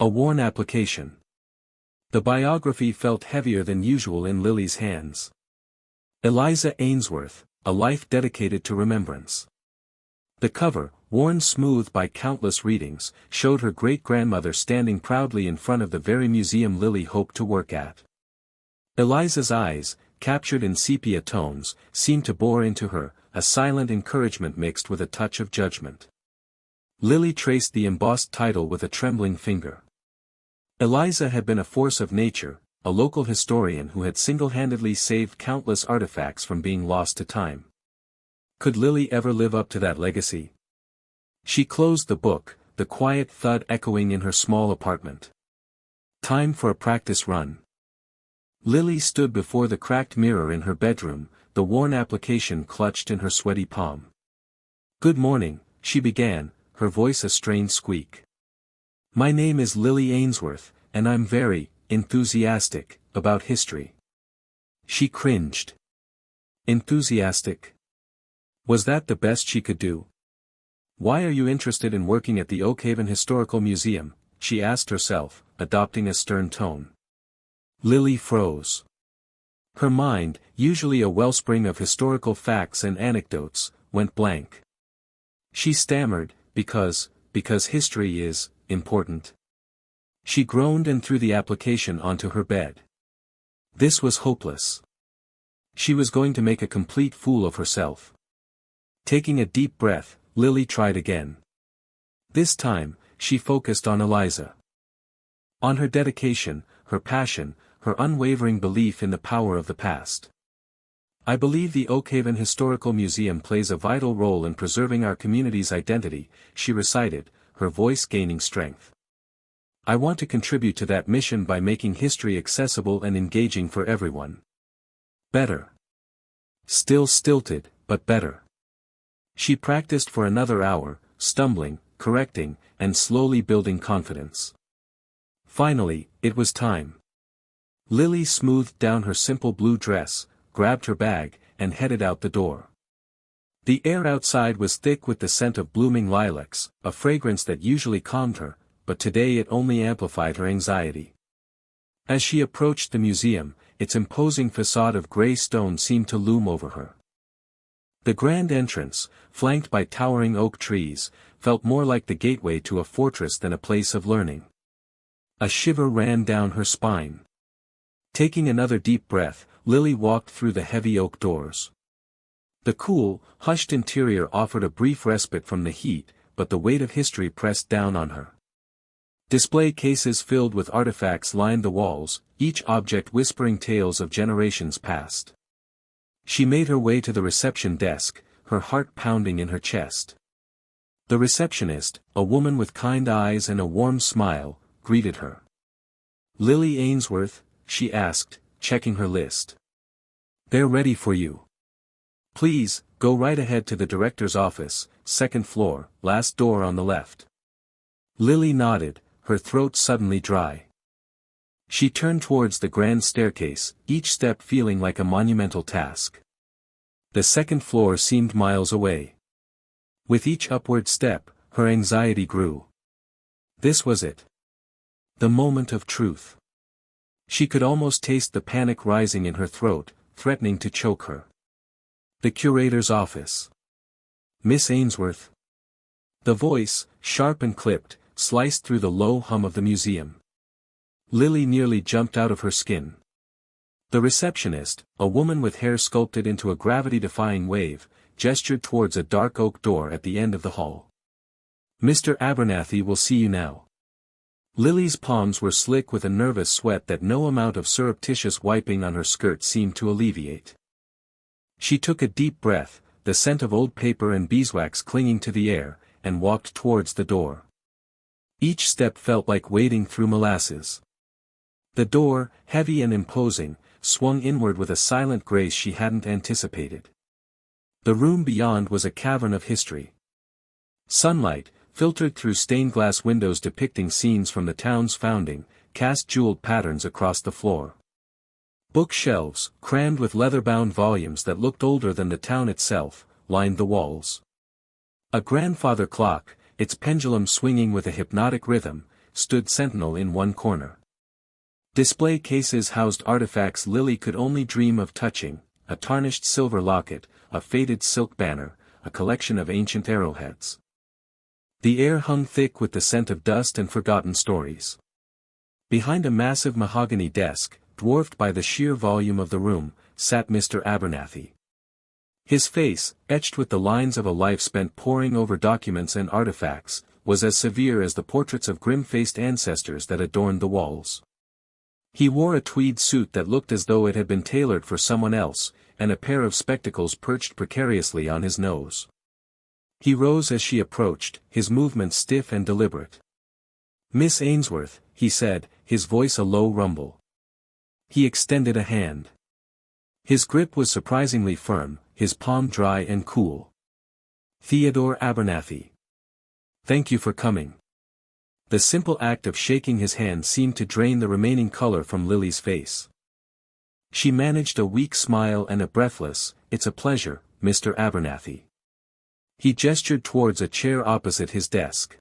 A worn application. The biography felt heavier than usual in Lily's hands. Eliza Ainsworth, a life dedicated to remembrance. The cover, worn smooth by countless readings, showed her great-grandmother standing proudly in front of the very museum Lily hoped to work at. Eliza's eyes, captured in sepia tones, seemed to bore into her, a silent encouragement mixed with a touch of judgment. Lily traced the embossed title with a trembling finger. Eliza had been a force of nature, a local historian who had single-handedly saved countless artifacts from being lost to time. Could Lily ever live up to that legacy? She closed the book, the quiet thud echoing in her small apartment. Time for a practice run. Lily stood before the cracked mirror in her bedroom, the worn application clutched in her sweaty palm. "Good morning," she began, her voice a strained squeak. "My name is Lily Ainsworth, and I'm very enthusiastic about history." She cringed. Enthusiastic? Was that the best she could do? "Why are you interested in working at the Oakhaven Historical Museum?" she asked herself, adopting a stern tone. Lily froze. Her mind, usually a wellspring of historical facts and anecdotes, went blank. She stammered, because history is important." She groaned and threw the application onto her bed. This was hopeless. She was going to make a complete fool of herself. Taking a deep breath, Lily tried again. This time, she focused on Eliza. On her dedication, her passion, her unwavering belief in the power of the past. "I believe the Oakhaven Historical Museum plays a vital role in preserving our community's identity," she recited, her voice gaining strength. "I want to contribute to that mission by making history accessible and engaging for everyone." Better. Still stilted, but better. She practiced for another hour, stumbling, correcting, and slowly building confidence. Finally, it was time. Lily smoothed down her simple blue dress, grabbed her bag, and headed out the door. The air outside was thick with the scent of blooming lilacs, a fragrance that usually calmed her, but today it only amplified her anxiety. As she approached the museum, its imposing facade of gray stone seemed to loom over her. The grand entrance, flanked by towering oak trees, felt more like the gateway to a fortress than a place of learning. A shiver ran down her spine. Taking another deep breath, Lily walked through the heavy oak doors. The cool, hushed interior offered a brief respite from the heat, but the weight of history pressed down on her. Display cases filled with artifacts lined the walls, each object whispering tales of generations past. She made her way to the reception desk, her heart pounding in her chest. The receptionist, a woman with kind eyes and a warm smile, greeted her. "Lily Ainsworth?" she asked, checking her list. "They're ready for you. Please, go right ahead to the director's office, second floor, last door on the left." Lily nodded, her throat suddenly dry. She turned towards the grand staircase, each step feeling like a monumental task. The second floor seemed miles away. With each upward step, her anxiety grew. This was it. The moment of truth. She could almost taste the panic rising in her throat, threatening to choke her. The curator's office. "Miss Ainsworth?" The voice, sharp and clipped, sliced through the low hum of the museum. Lily nearly jumped out of her skin. The receptionist, a woman with hair sculpted into a gravity-defying wave, gestured towards a dark oak door at the end of the hall. "Mr. Abernathy will see you now." Lily's palms were slick with a nervous sweat that no amount of surreptitious wiping on her skirt seemed to alleviate. She took a deep breath, the scent of old paper and beeswax clinging to the air, and walked towards the door. Each step felt like wading through molasses. The door, heavy and imposing, swung inward with a silent grace she hadn't anticipated. The room beyond was a cavern of history. Sunlight, filtered through stained glass windows depicting scenes from the town's founding, cast jeweled patterns across the floor. Bookshelves, crammed with leather-bound volumes that looked older than the town itself, lined the walls. A grandfather clock, its pendulum swinging with a hypnotic rhythm, stood sentinel in one corner. Display cases housed artifacts Lily could only dream of touching, a tarnished silver locket, a faded silk banner, a collection of ancient arrowheads. The air hung thick with the scent of dust and forgotten stories. Behind a massive mahogany desk, dwarfed by the sheer volume of the room, sat Mr. Abernathy. His face, etched with the lines of a life spent poring over documents and artifacts, was as severe as the portraits of grim-faced ancestors that adorned the walls. He wore a tweed suit that looked as though it had been tailored for someone else, and a pair of spectacles perched precariously on his nose. He rose as she approached, his movements stiff and deliberate. "Miss Ainsworth," he said, his voice a low rumble. He extended a hand. His grip was surprisingly firm, his palm dry and cool. "Theodore Abernathy. Thank you for coming." The simple act of shaking his hand seemed to drain the remaining color from Lily's face. She managed a weak smile and a breathless, "It's a pleasure, Mr. Abernathy." He gestured towards a chair opposite his desk.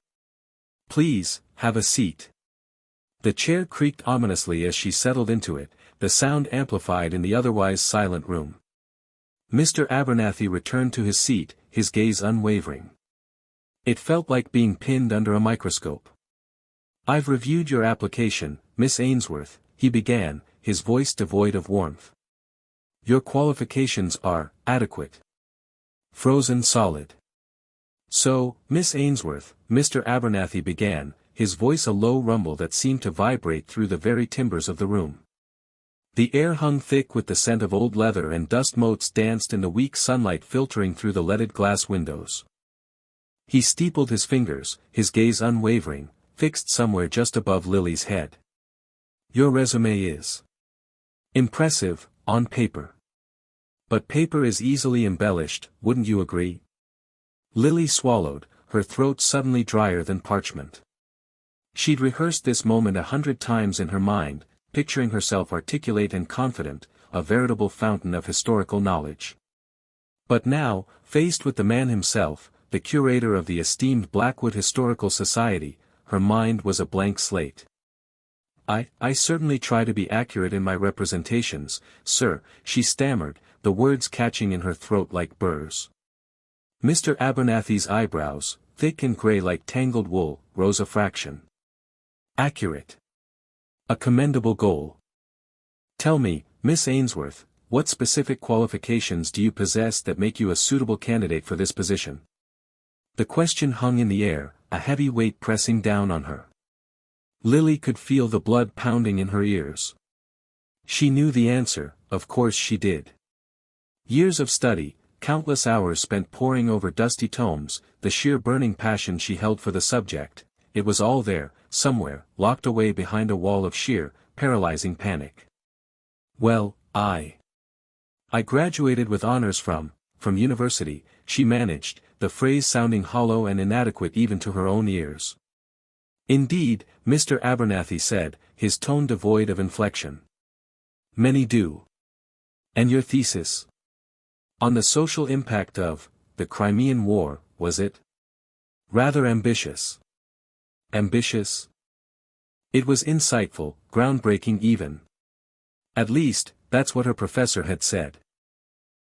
"Please, have a seat." The chair creaked ominously as she settled into it, the sound amplified in the otherwise silent room. Mr. Abernathy returned to his seat, his gaze unwavering. It felt like being pinned under a microscope. "I've reviewed your application, Miss Ainsworth," he began, his voice devoid of warmth. "Your qualifications are adequate. Frozen solid." "So, Miss Ainsworth," Mr. Abernathy began, his voice a low rumble that seemed to vibrate through the very timbers of the room. The air hung thick with the scent of old leather and dust motes danced in the weak sunlight filtering through the leaded glass windows. He steepled his fingers, his gaze unwavering, fixed somewhere just above Lily's head. "Your resume is impressive, on paper. But paper is easily embellished, wouldn't you agree?" Lily swallowed, her throat suddenly drier than parchment. She'd rehearsed this moment 100 times in her mind, picturing herself articulate and confident, a veritable fountain of historical knowledge. But now, faced with the man himself, the curator of the esteemed Blackwood Historical Society, her mind was a blank slate. I certainly try to be accurate in my representations, sir," she stammered, the words catching in her throat like burrs. Mr. Abernathy's eyebrows, thick and grey like tangled wool, rose a fraction. "Accurate. A commendable goal. Tell me, Miss Ainsworth, what specific qualifications do you possess that make you a suitable candidate for this position?" The question hung in the air, a heavy weight pressing down on her. Lily could feel the blood pounding in her ears. She knew the answer, of course she did. Years of study, countless hours spent poring over dusty tomes, the sheer burning passion she held for the subject, it was all there, somewhere, locked away behind a wall of sheer, paralyzing panic. "Well, I graduated with honors from university," she managed, the phrase sounding hollow and inadequate even to her own ears. "Indeed," Mr. Abernathy said, his tone devoid of inflection. "Many do. And your thesis? On the social impact of the Crimean War, was it? Rather ambitious." "Ambitious?" It was insightful, groundbreaking even. At least, that's what her professor had said.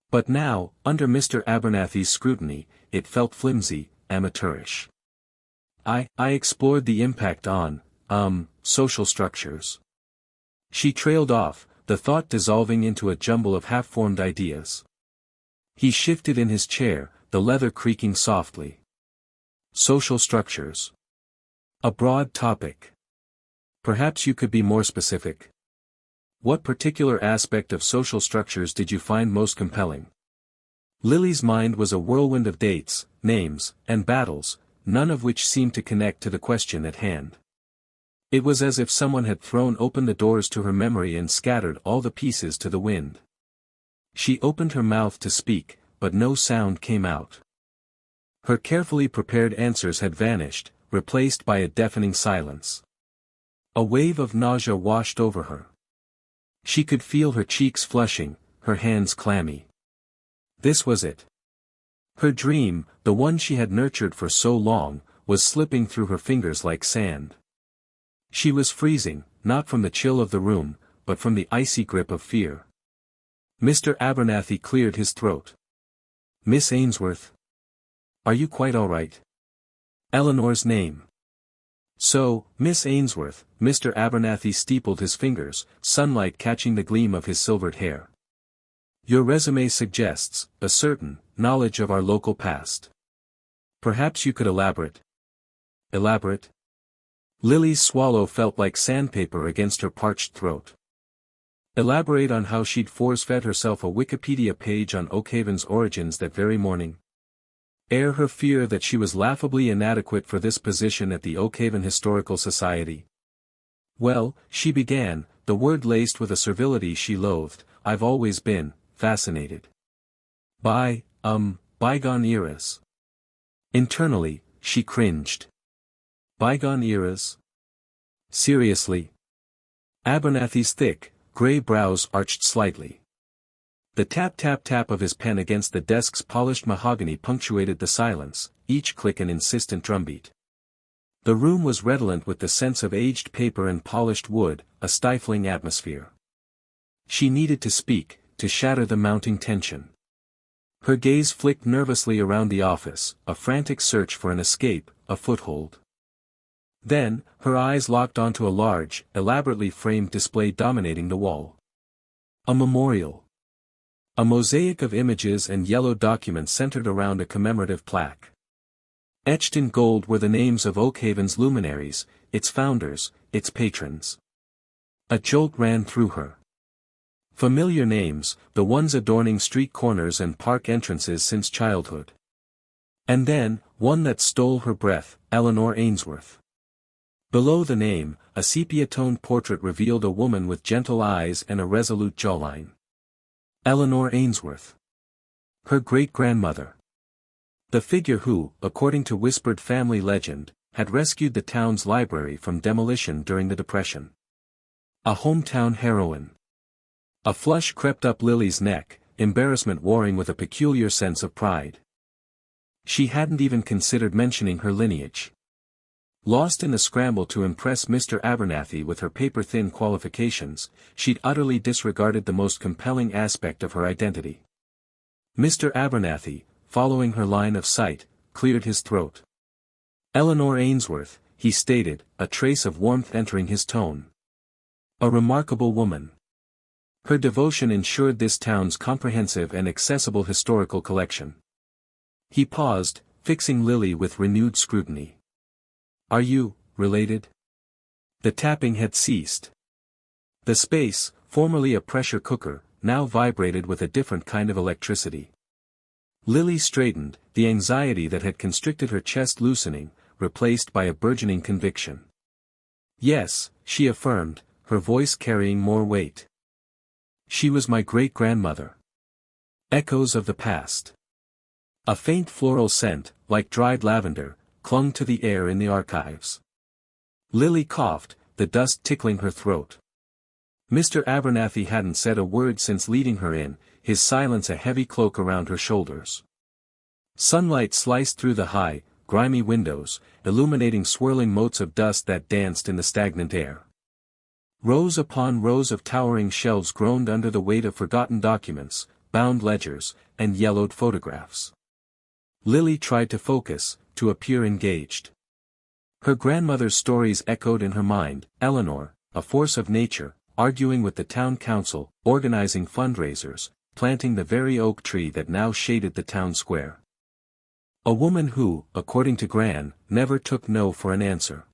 But now, under Mr. Abernathy's scrutiny, it felt flimsy, amateurish. I explored the impact on, social structures." She trailed off, the thought dissolving into a jumble of half-formed ideas. He shifted in his chair, the leather creaking softly. "Social structures. A broad topic. Perhaps you could be more specific. What particular aspect of social structures did you find most compelling?" Lily's mind was a whirlwind of dates, names, and battles, none of which seemed to connect to the question at hand. It was as if someone had thrown open the doors to her memory and scattered all the pieces to the wind. She opened her mouth to speak, but no sound came out. Her carefully prepared answers had vanished, replaced by a deafening silence. A wave of nausea washed over her. She could feel her cheeks flushing, her hands clammy. This was it. Her dream, the one she had nurtured for so long, was slipping through her fingers like sand. She was freezing, not from the chill of the room, but from the icy grip of fear. Mr. Abernathy cleared his throat. "Miss Ainsworth? Are you quite all right?" Eleanor's name. "So, Miss Ainsworth," Mr. Abernathy steepled his fingers, sunlight catching the gleam of his silvered hair. "Your resume suggests a certain knowledge of our local past. Perhaps you could elaborate?" "Elaborate?" Lily's swallow felt like sandpaper against her parched throat. "Elaborate on how she'd force-fed herself a Wikipedia page on Oakhaven's origins that very morning? Air her fear that she was laughably inadequate for this position at the Oakhaven Historical Society. Well, she began, the word laced with a servility she loathed, "I've always been fascinated by, bygone eras." Internally, she cringed. Bygone eras? Seriously? Abernathy's thick, grey brows arched slightly. The tap-tap-tap of his pen against the desk's polished mahogany punctuated the silence, each click an insistent drumbeat. The room was redolent with the scents of aged paper and polished wood, a stifling atmosphere. She needed to speak, to shatter the mounting tension. Her gaze flicked nervously around the office, a frantic search for an escape, a foothold. Then, her eyes locked onto a large, elaborately framed display dominating the wall. A memorial. A mosaic of images and yellow documents centered around a commemorative plaque. Etched in gold were the names of Oakhaven's luminaries, its founders, its patrons. A jolt ran through her. Familiar names, the ones adorning street corners and park entrances since childhood. And then, one that stole her breath, Eleanor Ainsworth. Below the name, a sepia-toned portrait revealed a woman with gentle eyes and a resolute jawline. Eleanor Ainsworth. Her great-grandmother. The figure who, according to whispered family legend, had rescued the town's library from demolition during the Depression. A hometown heroine. A flush crept up Lily's neck, embarrassment warring with a peculiar sense of pride. She hadn't even considered mentioning her lineage. Lost in the scramble to impress Mr. Abernathy with her paper-thin qualifications, she'd utterly disregarded the most compelling aspect of her identity. Mr. Abernathy, following her line of sight, cleared his throat. "Eleanor Ainsworth," he stated, a trace of warmth entering his tone. "A remarkable woman. Her devotion ensured this town's comprehensive and accessible historical collection." He paused, fixing Lily with renewed scrutiny. "Are you related?" The tapping had ceased. The space, formerly a pressure cooker, now vibrated with a different kind of electricity. Lily straightened, the anxiety that had constricted her chest loosening, replaced by a burgeoning conviction. "Yes," she affirmed, her voice carrying more weight. "She was my great-grandmother." Echoes of the past. A faint floral scent, like dried lavender, clung to the air in the archives. Lily coughed, the dust tickling her throat. Mr. Abernathy hadn't said a word since leading her in, his silence a heavy cloak around her shoulders. Sunlight sliced through the high, grimy windows, illuminating swirling motes of dust that danced in the stagnant air. Rows upon rows of towering shelves groaned under the weight of forgotten documents, bound ledgers, and yellowed photographs. Lily tried to focus, to appear engaged. Her grandmother's stories echoed in her mind, Eleanor, a force of nature, arguing with the town council, organizing fundraisers, planting the very oak tree that now shaded the town square. A woman who, according to Gran, never took no for an answer.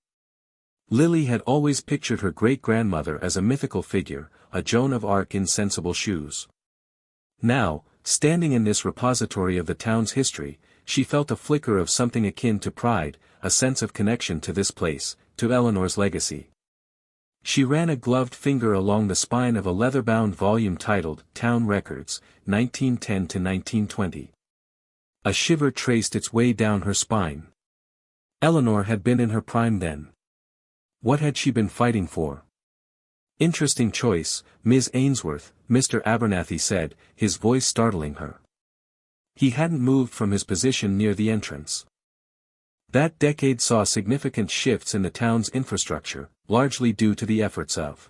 Lily had always pictured her great-grandmother as a mythical figure, a Joan of Arc in sensible shoes. Now, standing in this repository of the town's history, she felt a flicker of something akin to pride, a sense of connection to this place, to Eleanor's legacy. She ran a gloved finger along the spine of a leather-bound volume titled, Town Records, 1910 to 1920. A shiver traced its way down her spine. Eleanor had been in her prime then. What had she been fighting for? "Interesting choice, Ms. Ainsworth," Mr. Abernathy said, his voice startling her. He hadn't moved from his position near the entrance. That decade saw significant shifts in the town's infrastructure, largely due to the efforts of.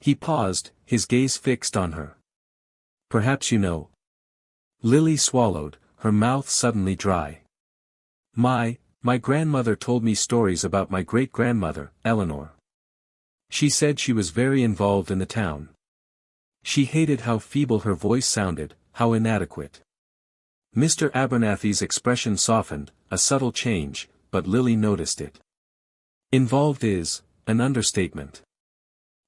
He paused, his gaze fixed on her. Perhaps you know. Lily swallowed, her mouth suddenly dry. My grandmother told me stories about my great-grandmother, Eleanor. She said she was very involved in the town. She hated how feeble her voice sounded, how inadequate. Mr. Abernathy's expression softened, a subtle change, but Lily noticed it. Involved is an understatement.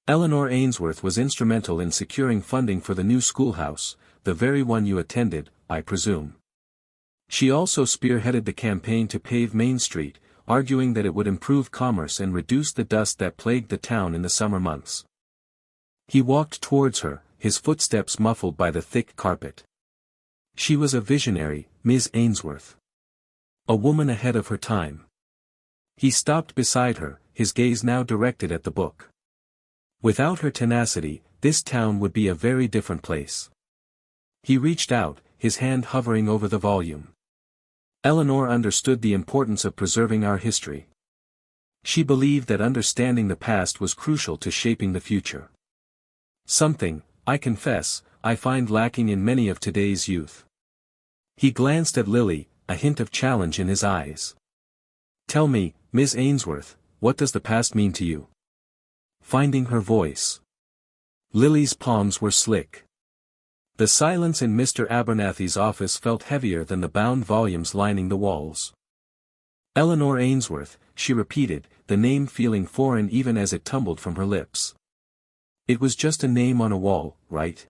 Eleanor Ainsworth was instrumental in securing funding for the new schoolhouse, the very one you attended, I presume. She also spearheaded the campaign to pave Main Street, arguing that it would improve commerce and reduce the dust that plagued the town in the summer months. He walked towards her, his footsteps muffled by the thick carpet. She was a visionary, Miss Ainsworth. A woman ahead of her time. He stopped beside her, his gaze now directed at the book. Without her tenacity, this town would be a very different place. He reached out, his hand hovering over the volume. Eleanor understood the importance of preserving our history. She believed that understanding the past was crucial to shaping the future. Something, I confess, I find lacking in many of today's youth. He glanced at Lily, a hint of challenge in his eyes. Tell me, Miss Ainsworth, what does the past mean to you? Finding her voice. Lily's palms were slick. The silence in Mr. Abernathy's office felt heavier than the bound volumes lining the walls. Eleanor Ainsworth, she repeated, the name feeling foreign even as it tumbled from her lips. It was just a name on a wall, right?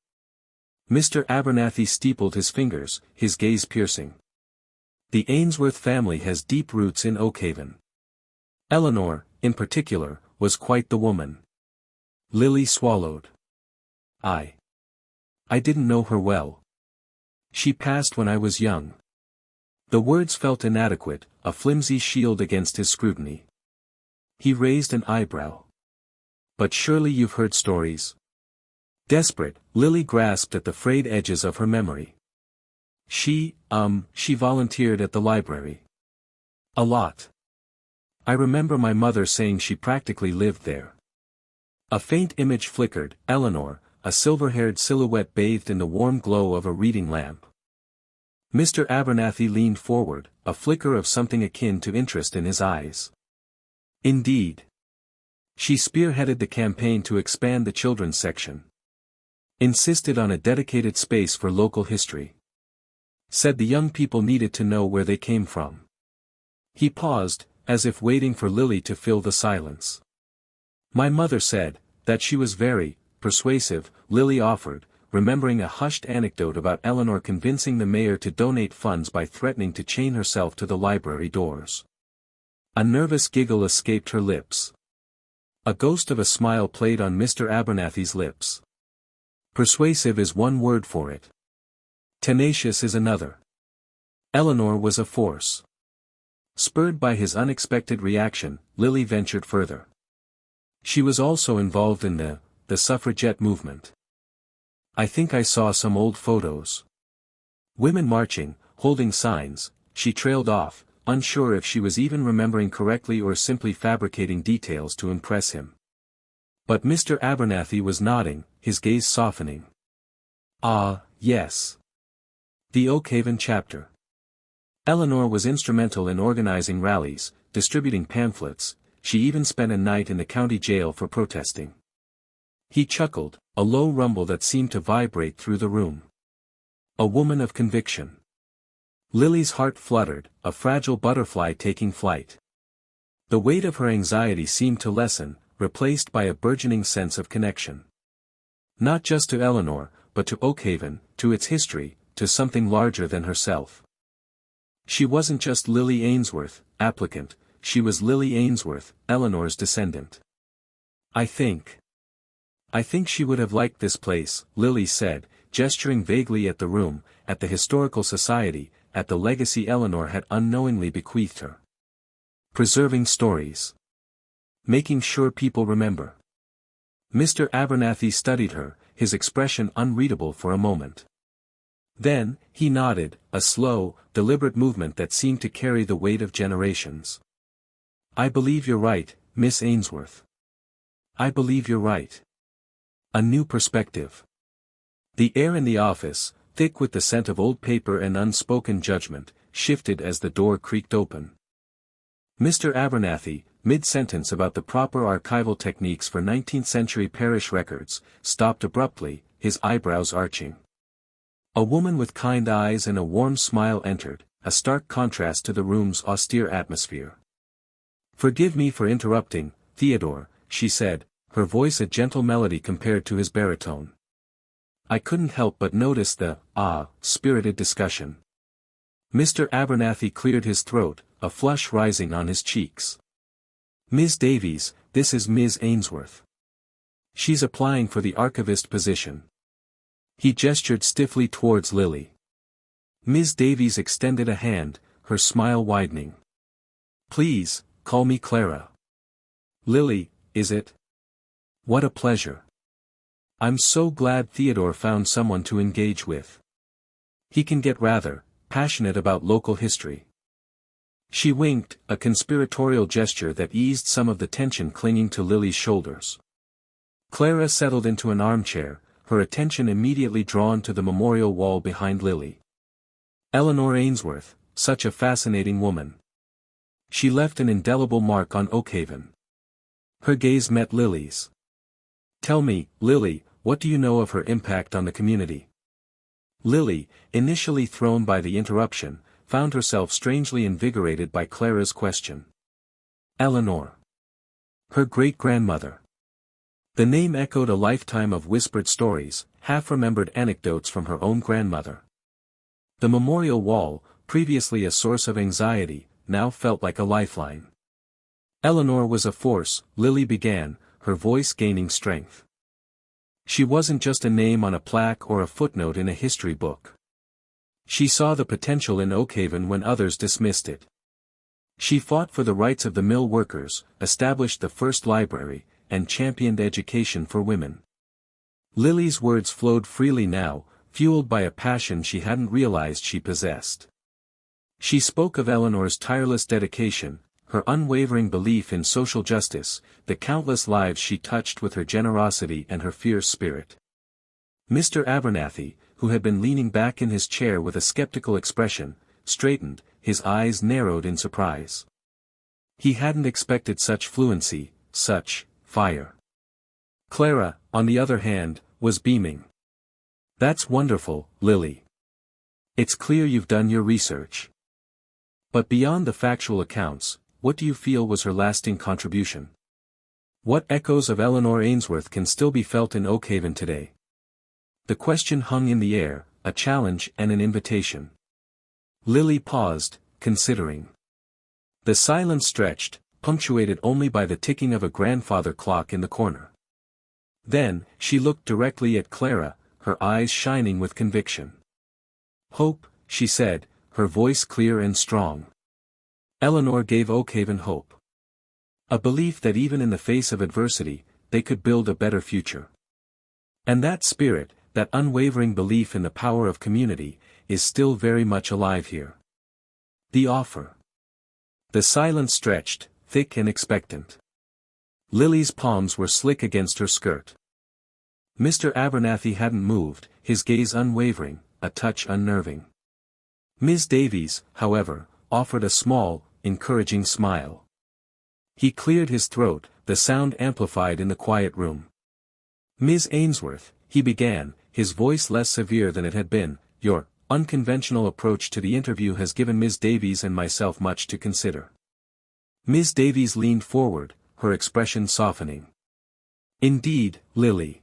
Mr. Abernathy steepled his fingers, his gaze piercing. The Ainsworth family has deep roots in Oakhaven. Eleanor, in particular, was quite the woman. Lily swallowed. I didn't know her well. She passed when I was young. The words felt inadequate, a flimsy shield against his scrutiny. He raised an eyebrow. But surely you've heard stories. Desperate, Lily grasped at the frayed edges of her memory. She volunteered at the library. A lot. I remember my mother saying she practically lived there. A faint image flickered, Eleanor, a silver-haired silhouette bathed in the warm glow of a reading lamp. Mr. Abernathy leaned forward, a flicker of something akin to interest in his eyes. Indeed. She spearheaded the campaign to expand the children's section. Insisted on a dedicated space for local history. Said the young people needed to know where they came from. He paused, as if waiting for Lily to fill the silence. My mother said, that she was very persuasive, Lily offered, remembering a hushed anecdote about Eleanor convincing the mayor to donate funds by threatening to chain herself to the library doors. A nervous giggle escaped her lips. A ghost of a smile played on Mr. Abernathy's lips. Persuasive is one word for it. Tenacious is another. Eleanor was a force. Spurred by his unexpected reaction, Lily ventured further. She was also involved in the suffragette movement. I think I saw some old photos. Women marching, holding signs, she trailed off, unsure if she was even remembering correctly or simply fabricating details to impress him. But Mr. Abernathy was nodding, his gaze softening. Ah, yes. The Oakhaven chapter. Eleanor was instrumental in organizing rallies, distributing pamphlets, she even spent a night in the county jail for protesting. He chuckled, a low rumble that seemed to vibrate through the room. A woman of conviction. Lily's heart fluttered, a fragile butterfly taking flight. The weight of her anxiety seemed to lessen, replaced by a burgeoning sense of connection. Not just to Eleanor, but to Oakhaven, to its history, to something larger than herself. She wasn't just Lily Ainsworth, applicant, she was Lily Ainsworth, Eleanor's descendant. I think she would have liked this place, Lily said, gesturing vaguely at the room, at the historical society, at the legacy Eleanor had unknowingly bequeathed her. Preserving stories. Making sure people remember. Mr. Abernathy studied her, his expression unreadable for a moment. Then, he nodded, a slow, deliberate movement that seemed to carry the weight of generations. "I believe you're right, Miss Ainsworth. I believe you're right." A new perspective. The air in the office, thick with the scent of old paper and unspoken judgment, shifted as the door creaked open. Mr. Abernathy, mid-sentence about the proper archival techniques for 19th-century parish records, stopped abruptly, his eyebrows arching. A woman with kind eyes and a warm smile entered, a stark contrast to the room's austere atmosphere. "Forgive me for interrupting, Theodore," she said, her voice a gentle melody compared to his baritone. "I couldn't help but notice the, spirited discussion." Mr. Abernathy cleared his throat, a flush rising on his cheeks. "Ms. Davies, this is Ms. Ainsworth. She's applying for the archivist position." He gestured stiffly towards Lily. Ms. Davies extended a hand, her smile widening. "Please, call me Clara." "Lily, is it? What a pleasure. I'm so glad Theodore found someone to engage with. He can get rather passionate about local history." She winked, a conspiratorial gesture that eased some of the tension clinging to Lily's shoulders. Clara settled into an armchair, her attention immediately drawn to the memorial wall behind Lily. Eleanor Ainsworth, such a fascinating woman. She left an indelible mark on Oakhaven. Her gaze met Lily's. "Tell me, Lily, what do you know of her impact on the community?" Lily, initially thrown by the interruption, found herself strangely invigorated by Clara's question. "Eleanor. Her great-grandmother." The name echoed a lifetime of whispered stories, half-remembered anecdotes from her own grandmother. The memorial wall, previously a source of anxiety, now felt like a lifeline. "Eleanor was a force," Lily began, her voice gaining strength. "She wasn't just a name on a plaque or a footnote in a history book. She saw the potential in Oakhaven when others dismissed it. She fought for the rights of the mill workers, established the first library, and championed education for women." Lily's words flowed freely now, fueled by a passion she hadn't realized she possessed. She spoke of Eleanor's tireless dedication, her unwavering belief in social justice, the countless lives she touched with her generosity and her fierce spirit. Mr. Abernathy, who had been leaning back in his chair with a skeptical expression, straightened, his eyes narrowed in surprise. He hadn't expected such fluency, such fire. Clara, on the other hand, was beaming. "That's wonderful, Lily. It's clear you've done your research. But beyond the factual accounts, what do you feel was her lasting contribution? What echoes of Eleanor Ainsworth can still be felt in Oakhaven today?" The question hung in the air, a challenge and an invitation. Lily paused, considering. The silence stretched, punctuated only by the ticking of a grandfather clock in the corner. Then, she looked directly at Clara, her eyes shining with conviction. "Hope," she said, her voice clear and strong. Eleanor gave Oakhaven hope. A belief that even in the face of adversity, they could build a better future. And that spirit, that unwavering belief in the power of community, is still very much alive here. The offer. The silence stretched, thick and expectant. Lily's palms were slick against her skirt. Mr. Abernathy hadn't moved, his gaze unwavering, a touch unnerving. Ms. Davies, however, offered a small, encouraging smile. He cleared his throat, the sound amplified in the quiet room. "Ms. Ainsworth," he began, his voice less severe than it had been, "your unconventional approach to the interview has given Ms. Davies and myself much to consider." Ms. Davies leaned forward, her expression softening. "Indeed, Lily.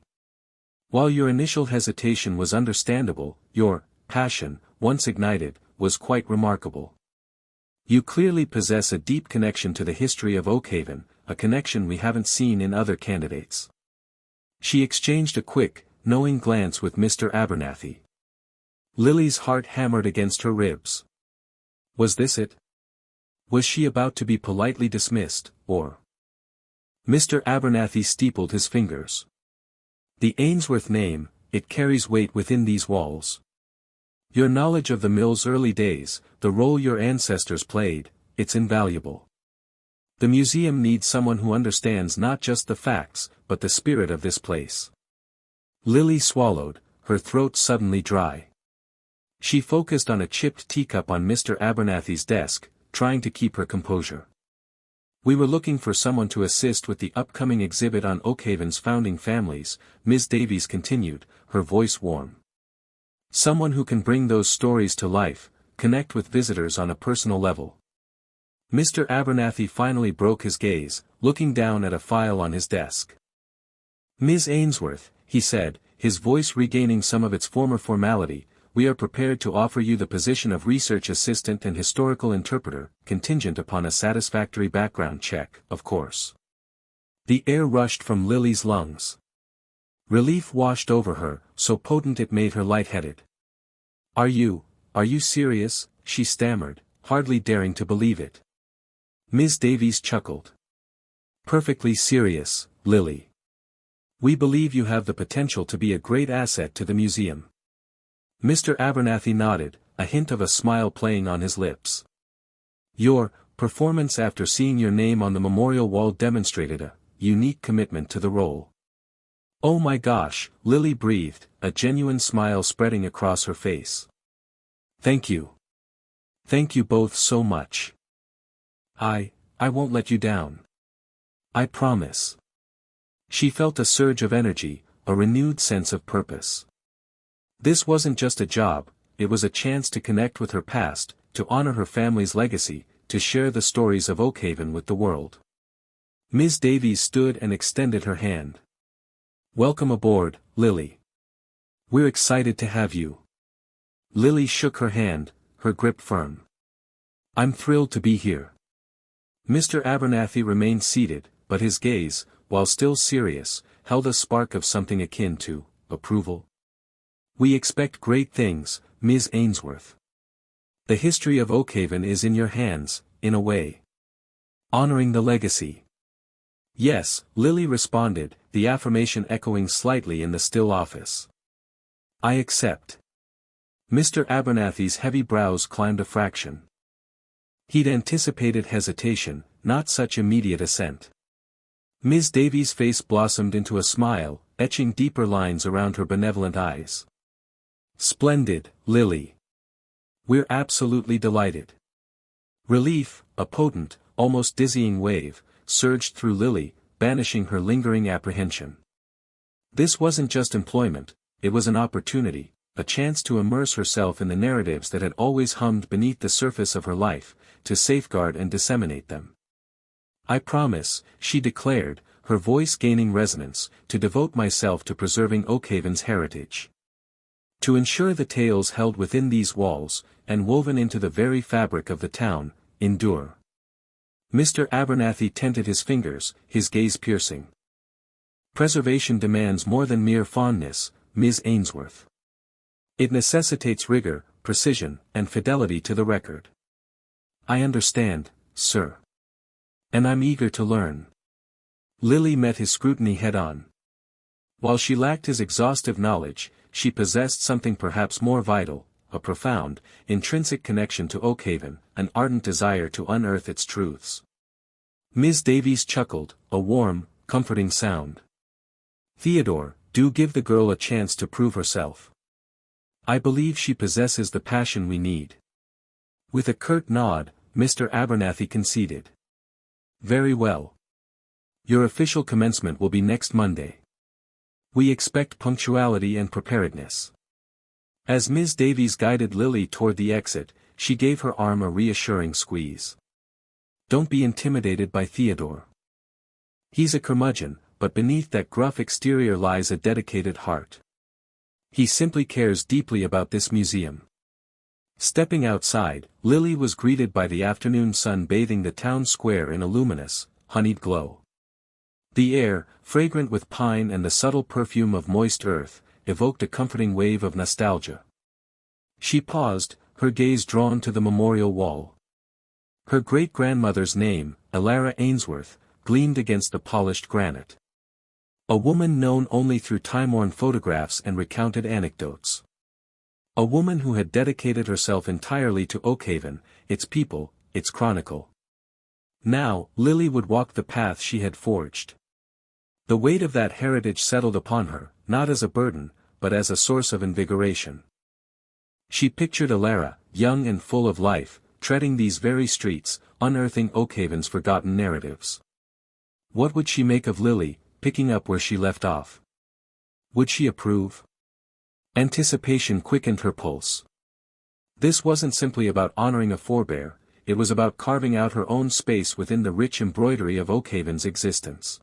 While your initial hesitation was understandable, your passion, once ignited, was quite remarkable. You clearly possess a deep connection to the history of Oakhaven, a connection we haven't seen in other candidates." She exchanged a quick, knowing glance with Mr. Abernathy. Lily's heart hammered against her ribs. Was this it? Was she about to be politely dismissed, or? Mr. Abernathy steepled his fingers. "The Ainsworth name, it carries weight within these walls. Your knowledge of the mill's early days, the role your ancestors played, it's invaluable. The museum needs someone who understands not just the facts, but the spirit of this place. Lily swallowed, her throat suddenly dry. She focused on a chipped teacup on Mr. Abernathy's desk, trying to keep her composure. We were looking for someone to assist with the upcoming exhibit on Oakhaven's founding families, Ms. Davies continued, her voice warm. Someone who can bring those stories to life, connect with visitors on a personal level. Mr. Abernathy finally broke his gaze, looking down at a file on his desk. Ms. Ainsworth, he said, his voice regaining some of its former formality, we are prepared to offer you the position of research assistant and historical interpreter, contingent upon a satisfactory background check, of course. The air rushed from Lily's lungs. Relief washed over her, so potent it made her lightheaded. Are you serious?" she stammered, hardly daring to believe it. Ms. Davies chuckled. "Perfectly serious, Lily. We believe you have the potential to be a great asset to the museum." Mr. Abernathy nodded, a hint of a smile playing on his lips. "Your performance after seeing your name on the memorial wall demonstrated a unique commitment to the role." "Oh my gosh," Lily breathed, a genuine smile spreading across her face. "Thank you. Thank you both so much. I won't let you down. I promise." She felt a surge of energy, a renewed sense of purpose. This wasn't just a job, it was a chance to connect with her past, to honor her family's legacy, to share the stories of Oakhaven with the world. Ms. Davies stood and extended her hand. "Welcome aboard, Lily. We're excited to have you." Lily shook her hand, her grip firm. "I'm thrilled to be here." Mr. Abernathy remained seated, but his gaze, while still serious, held a spark of something akin to approval. "We expect great things, Ms. Ainsworth. The history of Oakhaven is in your hands, in a way. Honoring the legacy." "Yes," Lily responded, the affirmation echoing slightly in the still office. "I accept." Mr. Abernathy's heavy brows climbed a fraction. He'd anticipated hesitation, not such immediate assent. Ms. Davies' face blossomed into a smile, etching deeper lines around her benevolent eyes. "Splendid, Lily. We're absolutely delighted." Relief, a potent, almost dizzying wave, surged through Lily, banishing her lingering apprehension. This wasn't just employment, it was an opportunity, a chance to immerse herself in the narratives that had always hummed beneath the surface of her life, to safeguard and disseminate them. "I promise," she declared, her voice gaining resonance, "to devote myself to preserving Oakhaven's heritage. To ensure the tales held within these walls, and woven into the very fabric of the town, endure." Mr. Abernathy tented his fingers, his gaze piercing. "Preservation demands more than mere fondness, Ms. Ainsworth. It necessitates rigor, precision, and fidelity to the record." "I understand, sir. And I'm eager to learn." Lily met his scrutiny head-on. While she lacked his exhaustive knowledge, she possessed something perhaps more vital, a profound, intrinsic connection to Oakhaven, an ardent desire to unearth its truths. Ms. Davies chuckled, a warm, comforting sound. "Theodore, do give the girl a chance to prove herself. I believe she possesses the passion we need." With a curt nod, Mr. Abernathy conceded. "Very well. Your official commencement will be next Monday. We expect punctuality and preparedness." As Ms. Davies guided Lily toward the exit, she gave her arm a reassuring squeeze. "Don't be intimidated by Theodore. He's a curmudgeon, but beneath that gruff exterior lies a dedicated heart. He simply cares deeply about this museum." Stepping outside, Lily was greeted by the afternoon sun bathing the town square in a luminous, honeyed glow. The air, fragrant with pine and the subtle perfume of moist earth, evoked a comforting wave of nostalgia. She paused, her gaze drawn to the memorial wall. Her great-grandmother's name, Elara Ainsworth, gleamed against the polished granite. A woman known only through time-worn photographs and recounted anecdotes. A woman who had dedicated herself entirely to Oakhaven, its people, its chronicle. Now, Lily would walk the path she had forged. The weight of that heritage settled upon her, not as a burden, but as a source of invigoration. She pictured Alara, young and full of life, treading these very streets, unearthing Oakhaven's forgotten narratives. What would she make of Lily, picking up where she left off? Would she approve? Anticipation quickened her pulse. This wasn't simply about honoring a forebear, it was about carving out her own space within the rich embroidery of Oakhaven's existence.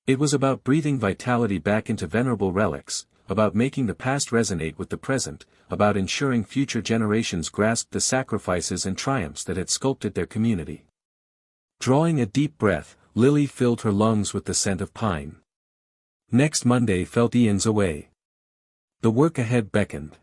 It was about breathing vitality back into venerable relics, about making the past resonate with the present, about ensuring future generations grasped the sacrifices and triumphs that had sculpted their community. Drawing a deep breath, Lily filled her lungs with the scent of pine. Next Monday felt eons away. The work ahead beckoned.